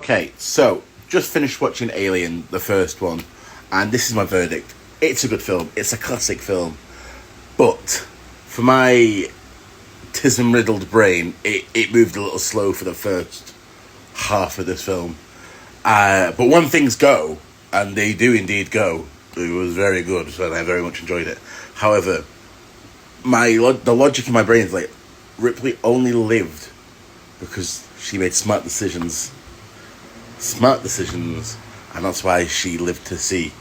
Okay, so just finished watching Alien, the first one, and this is my verdict. It's a good film. It's a classic film, but for my tism-riddled brain, it moved a little slow for the first half of this film. But when things go, and they do indeed go, it was very good, and I very much enjoyed it. However, the logic in my brain is like, Ripley only lived because she made smart decisions, and that's why she lived to see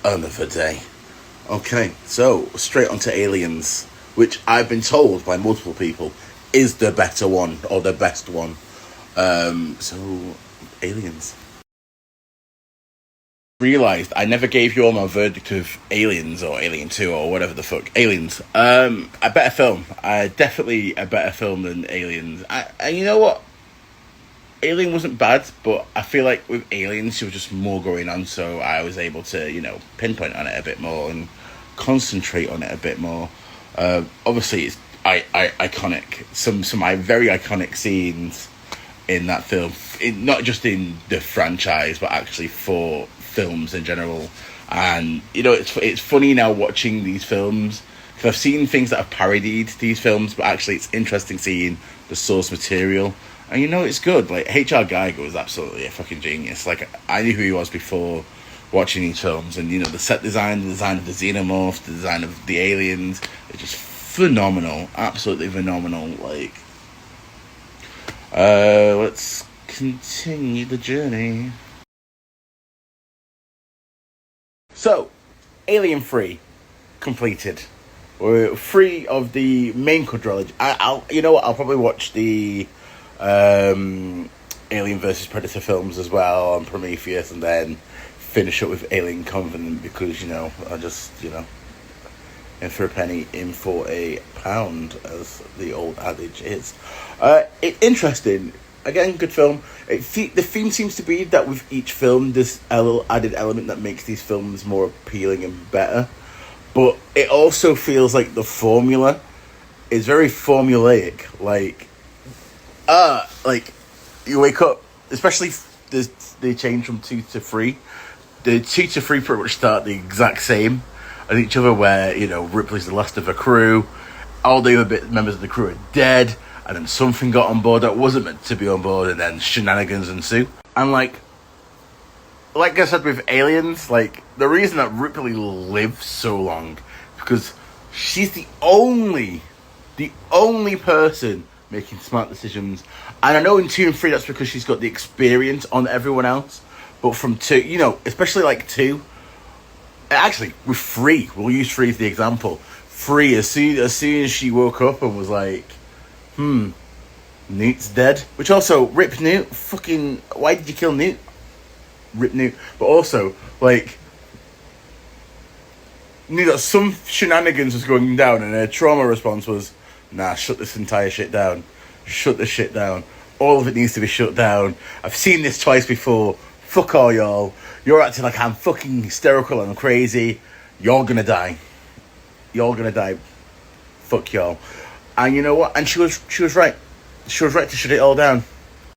another day. Okay, so straight on to Aliens, which I've been told by multiple people is the better one, or the best one. So, Aliens. Realised I never gave you all my verdict of Aliens, or Alien 2, or whatever the fuck. Aliens. A better film. Definitely a better film than Aliens. And you know what? Alien wasn't bad, but I feel like with Aliens, there was just more going on, so I was able to, pinpoint on it a bit more and concentrate on it a bit more. Obviously, it's iconic. Some very iconic scenes in that film, not just in the franchise, but actually for films in general. And, it's funny now watching these films, because I've seen things that have parodied these films, but actually it's interesting seeing the source material. And it's good. Like, H.R. Geiger was absolutely a fucking genius. Like, I knew who he was before watching these films. And, the set design, the design of the xenomorphs, the design of the aliens, it's just phenomenal. Absolutely phenomenal. Like, let's continue the journey. So, Alien 3 completed. We're free of the main quadrilogy. I'll probably watch the Alien versus Predator films as well on Prometheus, and then finish up with Alien Covenant, because I just in for a penny, in for a pound, as the old adage is. It's interesting. Again, good film. The theme seems to be that with each film there's a little added element that makes these films more appealing and better, but it also feels like the formula is very formulaic. Like you wake up, especially they change from 2 to 3. The 2 to 3 pretty much start the exact same as each other, where Ripley's the last of her crew, all the other members of the crew are dead, and then something got on board that wasn't meant to be on board, and then shenanigans ensue. And like I said with Aliens, like, the reason that Ripley lives so long, because she's the only person making smart decisions. And I know in 2 and 3 that's because she's got the experience on everyone else. But from 2, especially like 2, actually with 3, we'll use 3 as the example. 3, as soon as she woke up and was like, Newt's dead. Which also, rip Newt, fucking, why did you kill Newt? Rip Newt. But also, like, knew that some shenanigans was going down, and her trauma response was, nah, shut this entire shit down. Shut the shit down. All of it needs to be shut down. I've seen this twice before. Fuck all y'all. You're acting like I'm fucking hysterical and crazy. You're gonna die. Fuck y'all. And you know what? And she was right. She was right to shut it all down.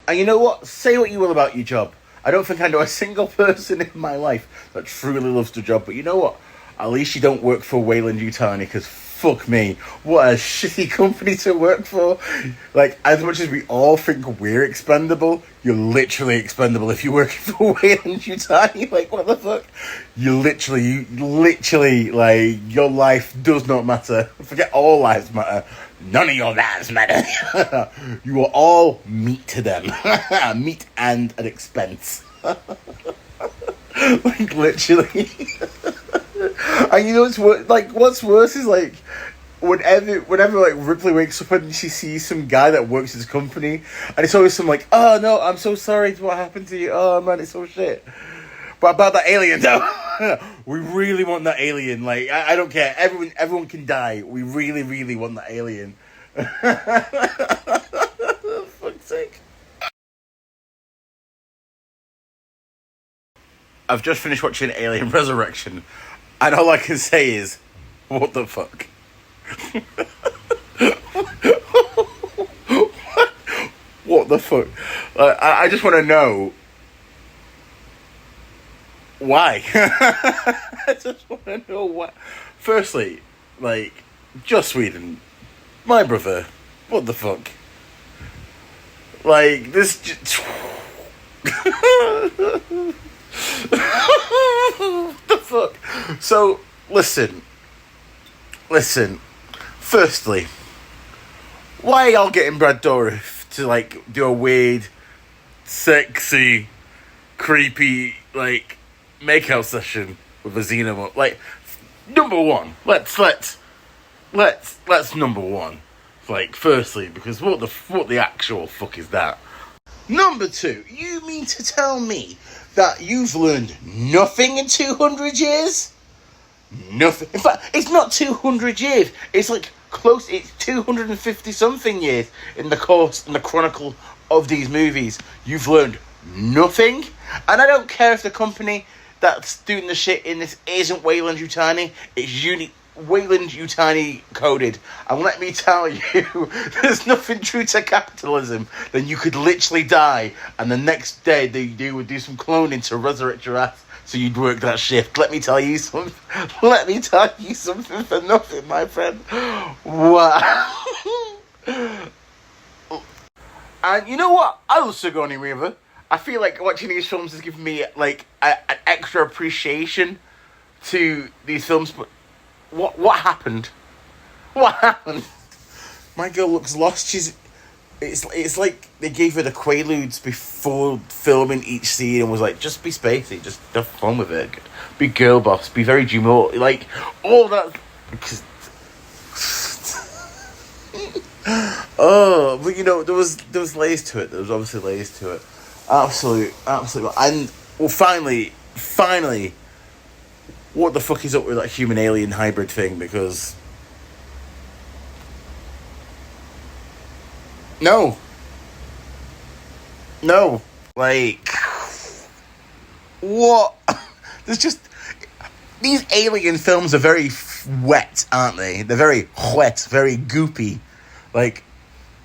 And you know what? Say what you will about your job. I don't think I know a single person in my life that truly loves the job. But you know what? At least you don't work for Weyland-Yutani, because fuck me, what a shitty company to work for. Like, as much as we all think we're expendable, you're literally expendable if you're working for Weyland-Yutani. Like, what the fuck? You literally, like, your life does not matter. Forget all lives matter. None of your lives matter. You are all meat to them. Meat and an expense. Like, literally. And what's worse is, like, whenever like Ripley wakes up and she sees some guy that works at his company, and it's always some like, oh no, I'm so sorry to what happened to you, oh man, it's so shit. But about that alien though, we really want that alien. Like, I don't care, everyone can die, we really want that alien. Fuck's sake. I've just finished watching Alien Resurrection, and all I can say is, what the fuck? What the fuck? I just want to know Why? I just want to know why. Firstly, like, Joss Whedon, my brother, what the fuck? Like, this. The fuck? So, listen. Firstly, why are y'all getting Brad Dourif to, like, do a weird, sexy, creepy, like, makeout session with a xenomorph? Like, number one, let's number one. Like, firstly, because what the actual fuck is that? Number two, you mean to tell me that you've learned nothing in 200 years? Nothing. In fact, it's not 200 years. It's like close. It's 250 something years in the chronicle of these movies. You've learned nothing, and I don't care if the company that's doing the shit in this isn't Wayland Yutani. It's Wayland Yutani coded. And let me tell you, there's nothing true to capitalism than you could literally die, and the next day they would do some cloning to resurrect your ass. So you'd work that shift. Let me tell you something for nothing, my friend. Wow. And you know what? I love Sigourney Weaver. I feel like watching these films has given me like an extra appreciation to these films. But what happened? What happened? My girl looks lost. It's like they gave her the Quaaludes before filming each scene and was like, just be spacey, just have fun with it, be girl boss, be very Jumeau, like all that. Oh, but you know, there was layers to it. There was obviously layers to it. Absolutely. And well, finally, what the fuck is up with that human alien hybrid thing? Because No, like, what? There's just, these alien films are very wet, aren't they? They're very wet, very goopy. Like,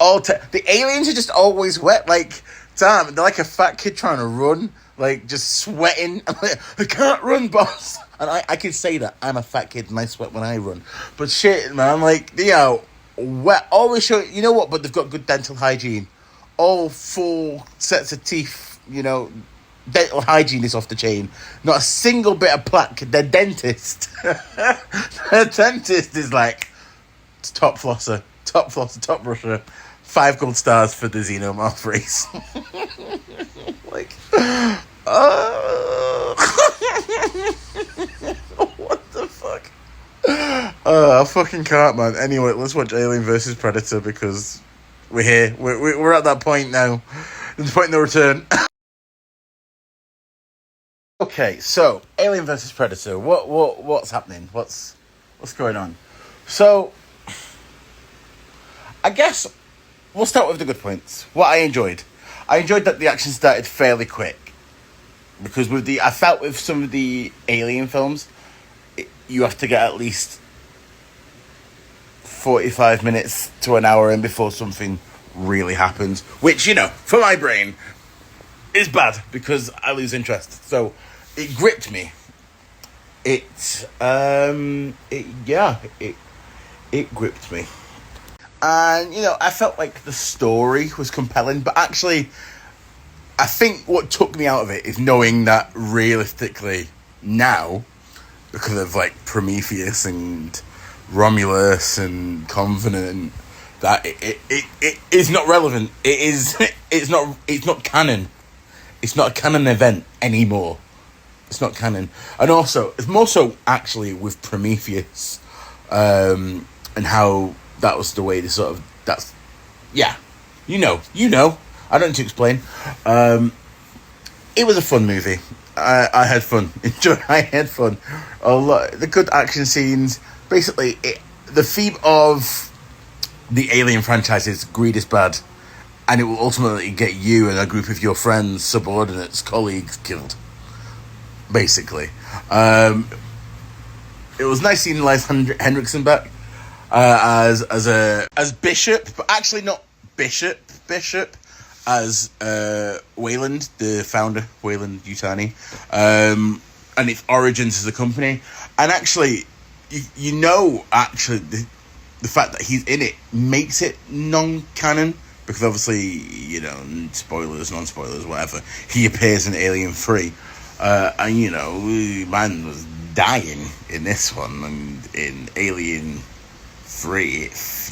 the aliens are just always wet. Like, damn, they're like a fat kid trying to run, like, just sweating. I can't run, boss. And I can say that. I'm a fat kid and I sweat when I run. But shit, man, like, wet, always show, you know what, but they've got good dental hygiene. All 4 sets of teeth, dental hygiene is off the chain. Not a single bit of plaque. The dentist is like, top flosser, top brusher. 5 gold stars for the xenomorph race. Like, what the fuck? I fucking can't, man. Anyway, let's watch Alien vs Predator because we're here. We're at that point now. There's a point of no return. Okay, so Alien vs Predator. What's happening? What's going on? So, I guess we'll start with the good points. What I enjoyed that the action started fairly quick because I felt with some of the Alien films, you have to get at least 45 minutes to an hour in before something really happens, which, for my brain is bad because I lose interest. So it gripped me. It gripped me. And, I felt like the story was compelling, but actually I think what took me out of it is knowing that realistically now, because of like Prometheus and Romulus and Covenant, that it is not relevant. It's not canon. It's not a canon event anymore. It's not canon. And also, it's more so actually with Prometheus, and how that was the way to sort of, you know. I don't need to explain. It was a fun movie. I had fun. I had fun. A lot. The good action scenes. Basically, the theme of the Alien franchise is greed is bad, and it will ultimately get you and a group of your friends, subordinates, colleagues killed. Basically, it was nice seeing Lance Henriksen back as Bishop, but actually not Bishop as Wayland, the founder, Wayland Yutani. and its origins as a company. And actually, actually the fact that he's in it makes it non-canon, because obviously, spoilers, non-spoilers, whatever, he appears in Alien 3, and man was dying in this one, and in Alien 3, it's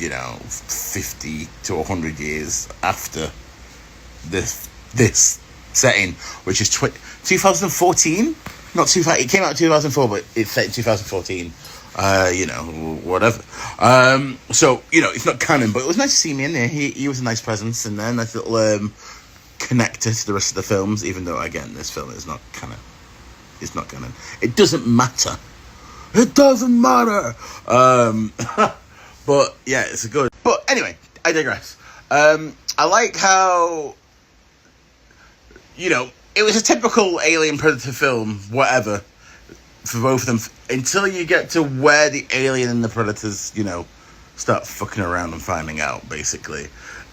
50 to 100 years after this setting, which is 2014. Not too far. It came out in 2004, but it's set in 2014. Whatever. So it's not canon, but it was nice to see him in there. He was a nice presence, and then nice little connector to the rest of the films. Even though, again, this film is not canon. It's not canon. It doesn't matter. It doesn't matter. But yeah, it's a good. But anyway, I digress. I like how it was a typical Alien Predator film, whatever, for both of them, until you get to where the alien and the predators, start fucking around and finding out, basically.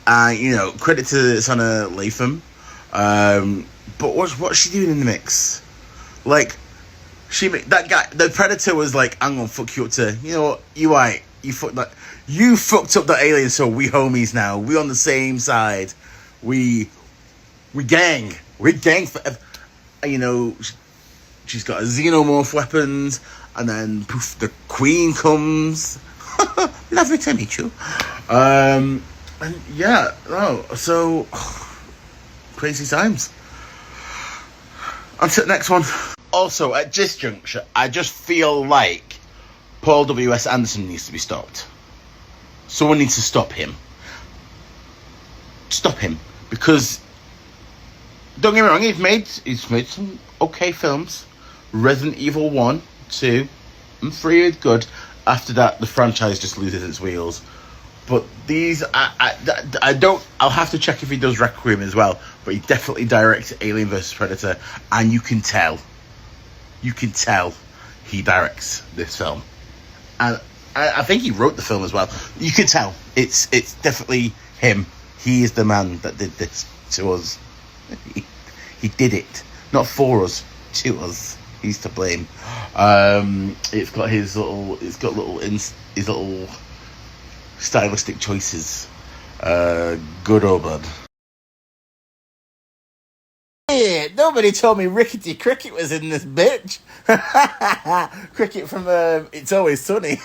Credit to Sana Latham. But what's she doing in the mix? Like, that guy, the predator was like, I'm gonna fuck you up to, you fucked up the alien, so we homies now. We on the same side. We gang. We gang forever. She's got a xenomorph weapons, and then poof, the queen comes. Lovely to meet you. And yeah, so crazy times. On to the next one. Also, at this juncture, I just feel like Paul W.S. Anderson needs to be stopped. Someone needs to stop him. Stop him, because don't get me wrong, he's made some okay films. Resident Evil 1, 2, and 3 is good. After that, the franchise just loses its wheels. But these, I don't. I'll have to check if he does Requiem as well. But he definitely directs Alien vs Predator, and you can tell he directs this film. And I think he wrote the film as well. You can tell it's definitely him. He is the man that did this to us. He did it, not for us, to us. He's to blame. It's got his little stylistic choices. Good or bad. Yeah, nobody told me Rickety Cricket was in this bitch. Cricket from It's Always Sunny.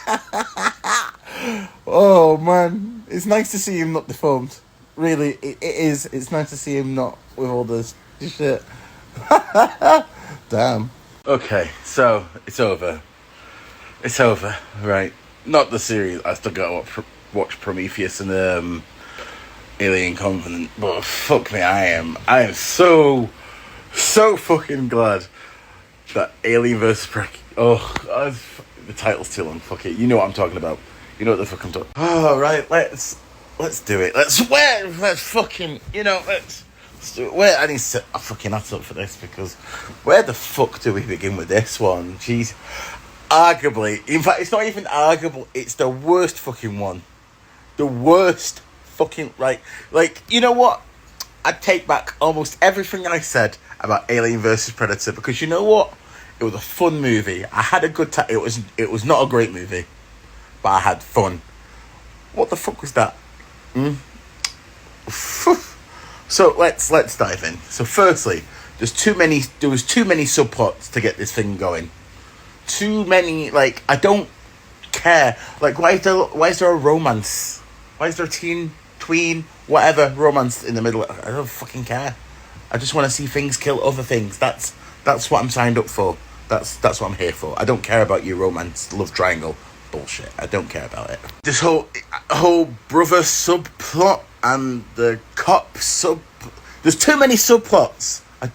Oh man, it's nice to see him not deformed. Really, it is. It's nice to see him not with all this shit. Damn. Okay, so it's over. It's over, right? Not the series. I still got to watch Prometheus and Alien Covenant, but fuck me, I am so fucking glad that Alien vs. Predator. The title's too long. Fuck it. You know what I'm talking about. You know what the fuck I'm talking. Oh right, let's do it. Let's fucking let's do it. I need to set a fucking ass up for this, because where the fuck do we begin with this one? Jeez, arguably, in fact, it's not even arguable. It's the worst fucking one. The worst fucking like you know what? I take back almost everything I said about Alien vs Predator, because you know what? It was a fun movie. I had a good time. It was not a great movie, but I had fun. What the fuck was that? So let's dive in. So firstly, there was too many subplots to get this thing going. Too many. I don't care. Why is there a romance? Why is there a tween, whatever, romance in the middle? I don't fucking care. I just want to see things kill other things. That's what I'm signed up for. That's what I'm here for. I don't care about your romance, love triangle bullshit. I don't care about it. This whole brother subplot and the cop there's too many subplots. I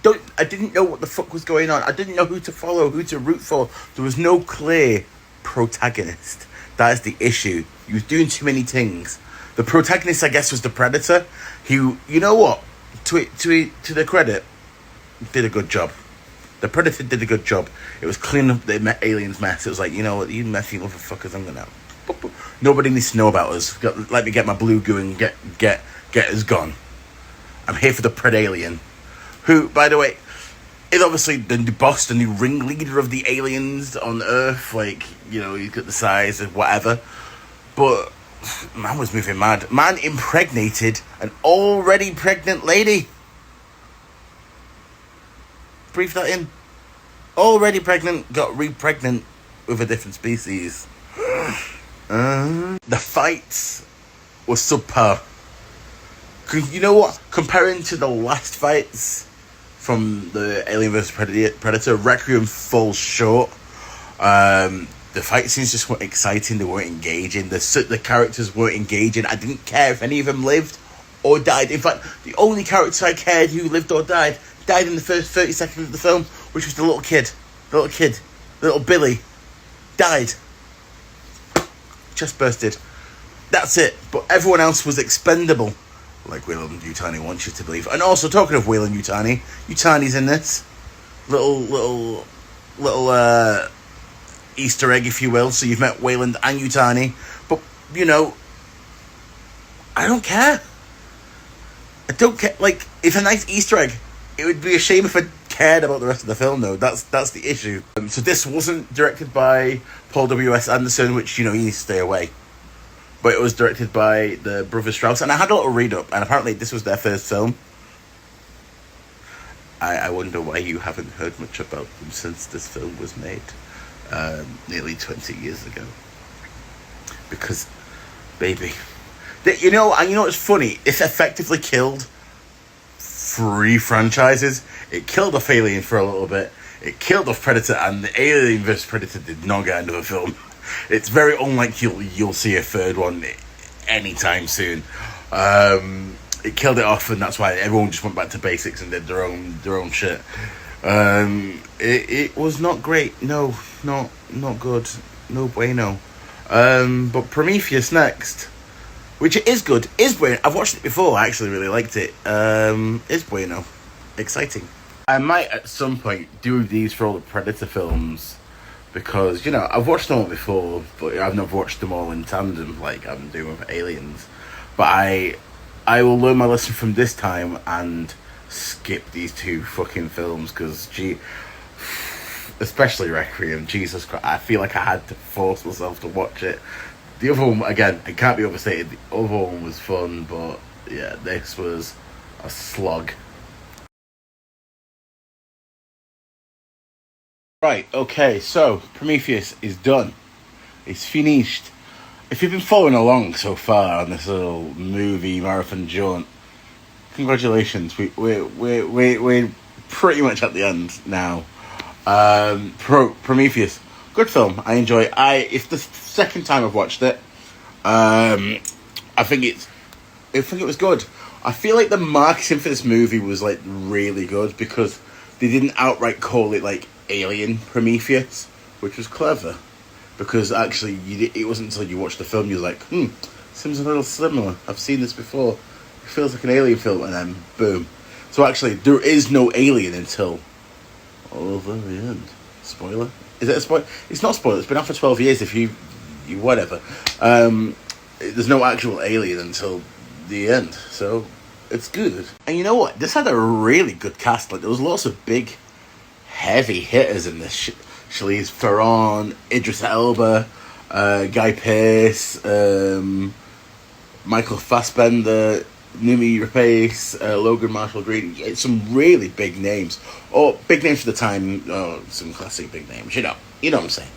didn't know what the fuck was going on. I didn't know who to follow, who to root for. There was no clear protagonist. That is the issue. He was doing too many things. The protagonist, I guess, was the Predator. You know what? To the credit, did a good job. The Predator did a good job. It was cleaning up the aliens' mess. It was like, you know what, you messy motherfuckers, I'm gonna. Nobody needs to know about us. Let me get my blue goo and get us gone. I'm here for the Predalien. Who, by the way, is obviously the new boss, the new ringleader of the aliens on Earth. Like, you know, he's got the size of whatever. But man was moving mad. Man impregnated an already pregnant lady. Breathe that in. Already pregnant, got re-pregnant with a different species. The fights were subpar. You know what? Comparing to the last fights from the Alien vs Predator, Requiem falls short. The fight scenes just weren't exciting. They weren't engaging. The characters weren't engaging. I didn't care if any of them lived or died. In fact, the only character I cared who lived or died in the first 30 seconds of the film, which was the little kid. The little Billy, died. Chest bursted. That's it. But everyone else was expendable, like Weyland Yutani wants you to believe. And also, talking of Weyland Yutani's in this little Easter egg, if you will. So you've met Weyland and Yutani, but you know, I don't care. I don't care. Like, it's a nice Easter egg. It would be a shame if I cared about the rest of the film, though. That's the issue. So this wasn't directed by Paul W.S. Anderson, which, you know, he needs to stay away. But it was directed by the brothers Strauss, and I had a little read up, and apparently this was their first film. I wonder why you haven't heard much about them since this film was made nearly 20 years ago. Because, baby, you know what's funny? It's effectively killed 3 franchises. It killed off Alien for a little bit. It killed off Predator, and the Alien vs Predator did not get into a film. It's very unlikely you'll see a third one anytime soon. It killed it off, and that's why everyone just went back to basics and did their own shit. It was not great. No, not good. No bueno. But Prometheus next, which is good, is bueno. I've watched it before. I actually really liked it. Is bueno. Exciting. I might at some point do these for all the Predator films, because, you know, I've watched them all before, but I've never watched them all in tandem like I'm doing with Aliens. But I will learn my lesson from this time and skip these 2 fucking films, because, especially Requiem, Jesus Christ, I feel like I had to force myself to watch it. The other one, again, it can't be overstated, the other one was fun, but yeah, this was a slog. Right, okay, so Prometheus is done. It's finished. If you've been following along so far on this little movie marathon jaunt, congratulations. We're pretty much at the end now. Prometheus, good film. I enjoy it. It's the second time I've watched it. I think it was good. I feel like the marketing for this movie was like really good, because they didn't outright call it like Alien Prometheus, which was clever, because actually it wasn't until you watched the film you were like, seems a little similar. I've seen this before. It feels like an Alien film, and then boom. So actually, there is no alien until the very end. Spoiler? Is it a spoiler? It's not a spoiler. It's been out for 12 years. If you whatever. There's no actual alien until the end, so it's good. And you know what? This had a really good cast. Like, there was lots of big, heavy hitters in this. Charlize Theron, Idris Elba, Guy Pearce, Michael Fassbender, Noomi Rapace, Logan Marshall Green. It's some really big names. Or big names for the time. Oh, some classic big names. You know what I'm saying.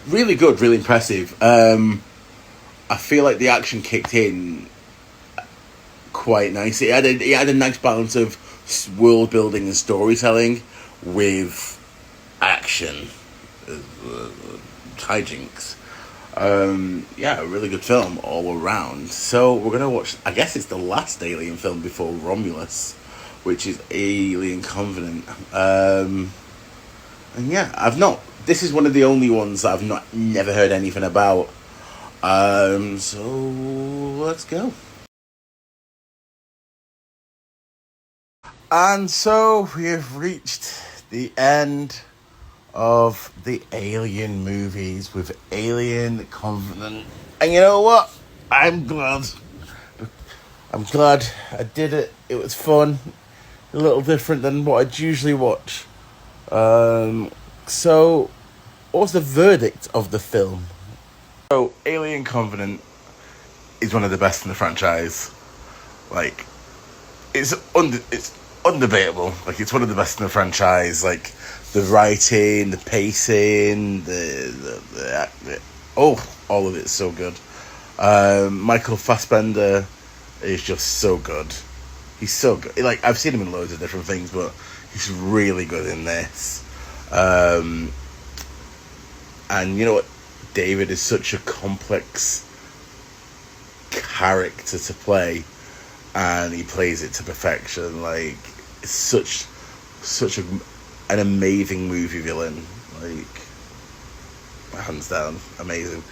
Really good, really impressive. I feel like the action kicked in quite nicely. It had a nice balance of world building and storytelling with action, hijinks. A really good film all around. So we're gonna watch, I guess it's the last Alien film before Romulus, which is Alien Covenant. And yeah, this is one of the only ones I've never heard anything about. So let's go. And so we have reached the end of the Alien movies with Alien Covenant. And you know what? I'm glad I did it. It was fun. a little different than what I'd usually watch. So, what's the verdict of the film? So, Alien Covenant is one of the best in the franchise. Like, it's undebatable. Like, it's one of the best in the franchise. Like, the writing, the pacing, all of it's so good. Michael Fassbender is just so good. He's so good. Like, I've seen him in loads of different things, but he's really good in this. And you know what? David is such a complex character to play, and he plays it to perfection. Like, it's such an amazing movie villain. Like, hands down, amazing.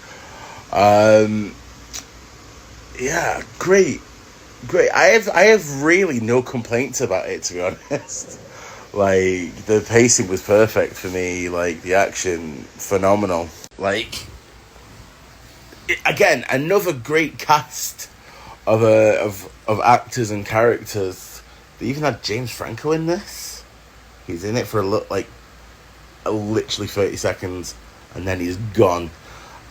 Yeah, great. I have really no complaints about it, to be honest. Like, the pacing was perfect for me. Like, the action, phenomenal. Like, again, another great cast of actors and characters. They even had James Franco in this. He's in it for literally 30 seconds, and then he's gone.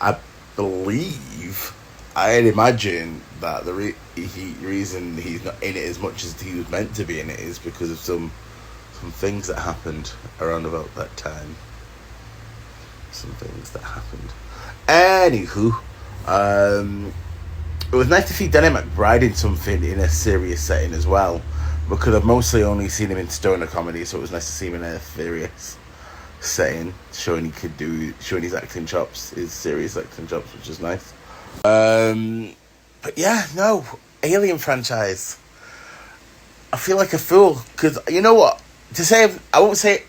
I believe, I'd imagine that the reason he's not in it as much as he was meant to be in it is because of some things that happened around about that time. Some things that happened. Anywho, it was nice to see Danny McBride in something in a serious setting as well, because I've mostly only seen him in stoner comedy, so it was nice to see him in a serious setting, showing his acting chops, his serious acting chops, which is nice. But yeah, no, Alien franchise. I feel like a fool, because you know what? I won't say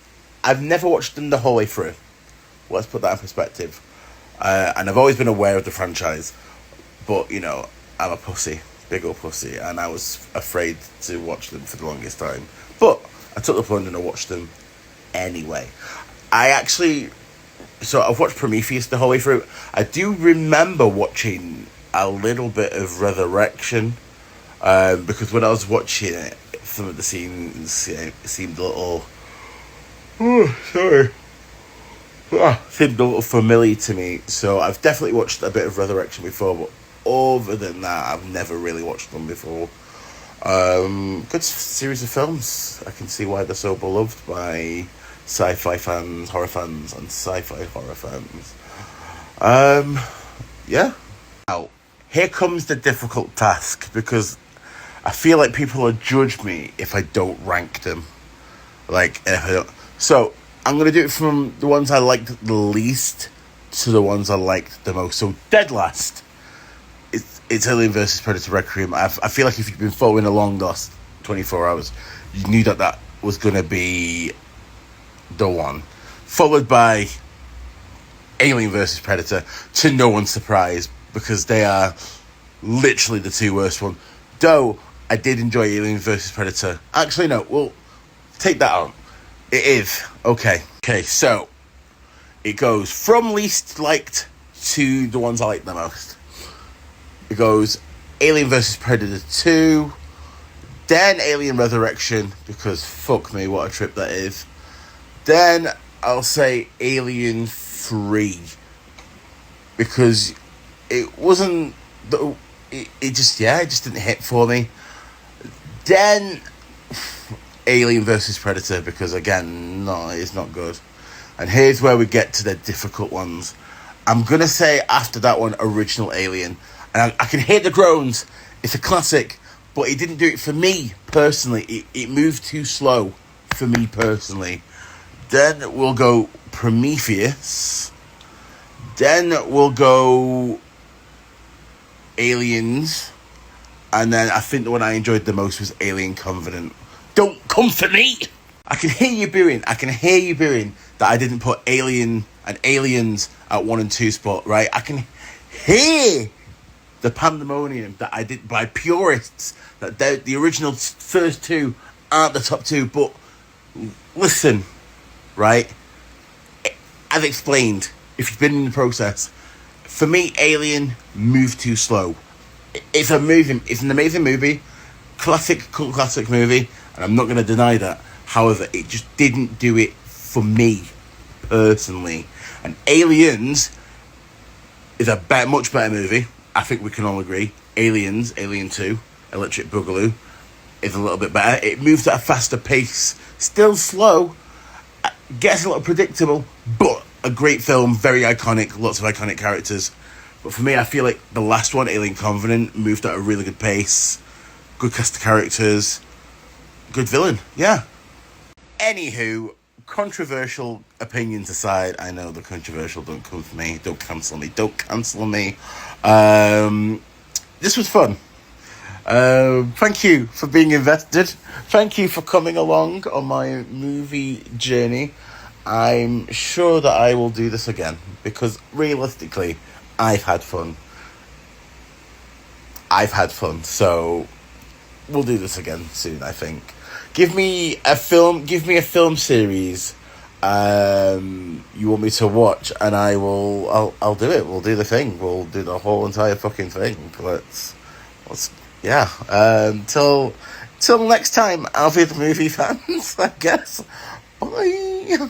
I've never watched them the whole way through. Let's put that in perspective. And I've always been aware of the franchise, but you know, I'm a pussy, big old pussy, and I was afraid to watch them for the longest time. But I took the plunge and I watched them anyway. So I've watched Prometheus the whole way through. I do remember watching a little bit of Resurrection, because when I was watching it, some of the scenes seemed a little... seemed a little familiar to me. So I've definitely watched a bit of Resurrection before, but other than that, I've never really watched them before. Good series of films. I can see why they're so beloved by sci-fi fans, horror fans, and sci-fi horror fans. Yeah. Now, here comes the difficult task, because I feel like people will judge me if I don't rank them. Like, if I don't. So, I'm going to do it from the ones I liked the least to the ones I liked the most. So, dead last, it's Alien vs. Predator Requiem. I feel like if you've been following along the last 24 hours, you knew that was going to be the one. Followed by Alien vs. Predator, to no one's surprise, because they are literally the two worst ones. Though, I did enjoy Alien vs. Predator. Actually, no, we'll take that out. It is. Okay, so it goes from least liked to the ones I like the most. It goes Alien vs. Predator 2, then Alien Resurrection, because fuck me, what a trip that is. Then I'll say Alien 3, because it wasn't... It just didn't hit for me. Then Alien vs. Predator, because again, no, it's not good. And here's where we get to the difficult ones. I'm going to say after that one, Original Alien. And I can hear the groans. It's a classic, but it didn't do it for me personally. It moved too slow for me personally. Then we'll go Prometheus. Then we'll go Aliens. And then I think the one I enjoyed the most was Alien Covenant. Don't come for me! I can hear you booing that I didn't put Alien and Aliens at 1 and 2 spot, right? I can hear the pandemonium that I did by purists, that the original first two aren't the top two. But listen, right? As explained, if you've been in the process, for me, Alien moved too slow. It's an amazing movie, cult classic movie, and I'm not going to deny that. However, it just didn't do it for me personally. And Aliens is a much better movie. I think we can all agree. Aliens, Alien 2, Electric Boogaloo is a little bit better. It moves at a faster pace, still slow, gets a little predictable, but a great film, very iconic, lots of iconic characters. But for me, I feel like the last one, Alien Covenant, moved at a really good pace, good cast of characters, good villain, yeah. Anywho, controversial opinions aside, I know the controversial don't come for me, don't cancel me. This was fun. Thank you for being invested. Thank you for coming along on my movie journey. I'm sure that I will do this again because realistically, I've had fun. So we'll do this again soon, I think. Give me a film series you want me to watch, and I'll do it. We'll do the thing. We'll do the whole entire fucking thing. Let's yeah. Till next time, I'll be the movie fans, I guess. Bye.